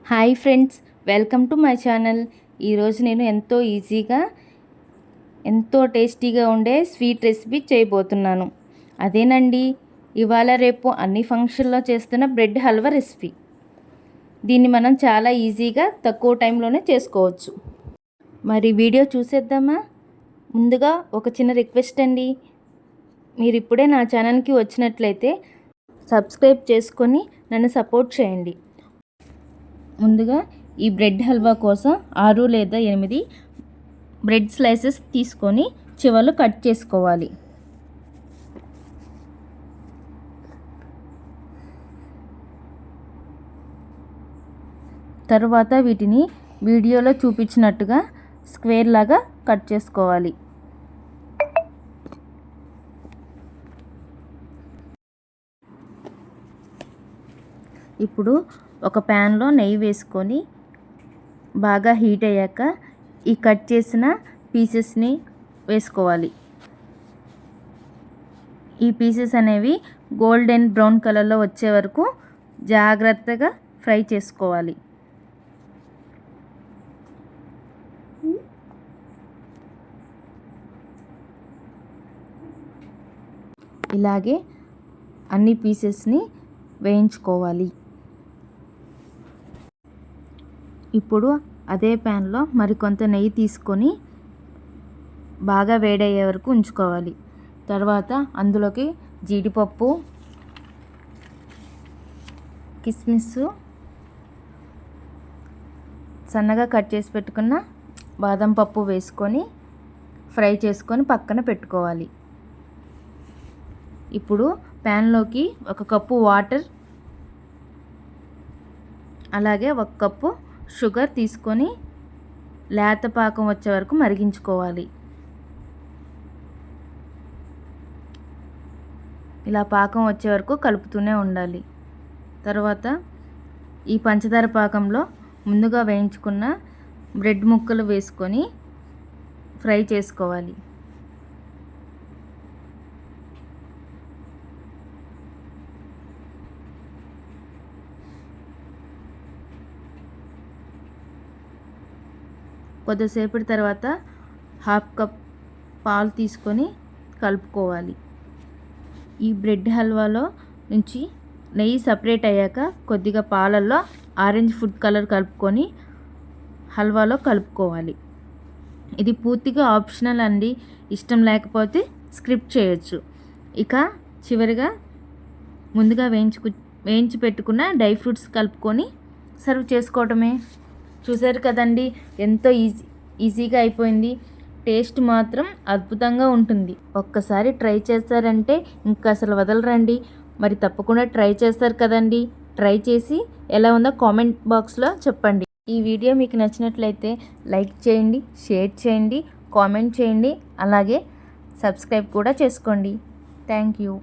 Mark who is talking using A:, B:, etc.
A: Hi friends, welcome to my channel. ఈరోజు నేను ఎంతో ఈజీగా ఎంతో టేస్టీగా ఉండే స్వీట్ రెసిపీ చేయబోతున్నాను. అదేనండి, ఇవాళ రేపు అన్ని ఫంక్షన్లో చేస్తున్న బ్రెడ్ హల్వా రెసిపీ. దీన్ని మనం చాలా ఈజీగా తక్కువ టైంలోనే చేసుకోవచ్చు. మరి వీడియో చూసేద్దామా? ముందుగా ఒక చిన్న రిక్వెస్ట్ అండి, మీరు ఇప్పుడే నా ఛానల్కి వచ్చినట్లయితే సబ్స్క్రైబ్ చేసుకొని నన్ను సపోర్ట్ చేయండి. ముందుగా ఈ బ్రెడ్ హల్వా కోసం 6 లేదా 8 బ్రెడ్ స్లైసెస్ తీసుకొని చివర్లు కట్ చేసుకోవాలి. తరువాత వీటిని వీడియోలో చూపించినట్టుగా స్క్వేర్ లాగా కట్ చేసుకోవాలి. ఇప్పుడు ఒక ప్యాన్లో నెయ్యి వేసుకొని బాగా హీట్ అయ్యాక ఈ కట్ చేసిన పీసెస్ని వేసుకోవాలి. ఈ పీసెస్ అనేవి గోల్డెన్ బ్రౌన్ కలర్లో వచ్చే వరకు జాగ్రత్తగా ఫ్రై చేసుకోవాలి. ఇలాగే అన్ని పీసెస్ని వేయించుకోవాలి. ఇప్పుడు అదే ప్యాన్లో మరికొంత నెయ్యి తీసుకొని బాగా వేడయ్యే వరకు ఉంచుకోవాలి. తర్వాత అందులోకి జీడిపప్పు, కిస్మిస్, సన్నగా కట్ చేసి పెట్టుకున్న బాదం పప్పు వేసుకొని ఫ్రై చేసుకొని పక్కన పెట్టుకోవాలి. ఇప్పుడు ప్యాన్లోకి 1 కప్పు వాటర్, అలాగే 1 కప్పు షుగర్ తీసుకొని లేత పాకం వచ్చే వరకు మరిగించుకోవాలి. ఇలా పాకం వచ్చే వరకు కలుపుతూనే ఉండాలి. తర్వాత ఈ పంచదార పాకంలో ముందుగా వేయించుకున్న బ్రెడ్ ముక్కలు వేసుకొని ఫ్రై చేసుకోవాలి. కొద్దిసేపటి తర్వాత 1/2 కప్ పాలు తీసుకొని కలుపుకోవాలి. ఈ బ్రెడ్ హల్వాలో నుంచి నెయ్యి సపరేట్ అయ్యాక కొద్దిగా పాలల్లో ఆరెంజ్ ఫుడ్ కలర్ కలుపుకొని హల్వాలో కలుపుకోవాలి. ఇది పూర్తిగా ఆప్షనల్ అండి, ఇష్టం లేకపోతే స్కిప్ చేయొచ్చు. ఇక చివరిగా ముందుగా వేయించి పెట్టుకున్న డ్రై ఫ్రూట్స్ కలుపుకొని సర్వ్ చేసుకోవటమే. చూసారు కదండి, ఎంతో ఈజీగా అయిపోయింది. టేస్ట్ మాత్రం అద్భుతంగా ఉంటుంది. ఒక్కసారి ట్రై చేస్తారంటే ఇంకా అసలు వదలరండి. మరి తప్పకుండా ట్రై చేస్తారు కదండి. ట్రై చేసి ఎలా ఉందో కామెంట్ బాక్స్లో చెప్పండి. ఈ వీడియో మీకు నచ్చినట్లయితే లైక్ చేయండి, షేర్ చేయండి, కామెంట్ చేయండి, అలాగే సబ్స్క్రైబ్ కూడా చేసుకోండి. Thank you.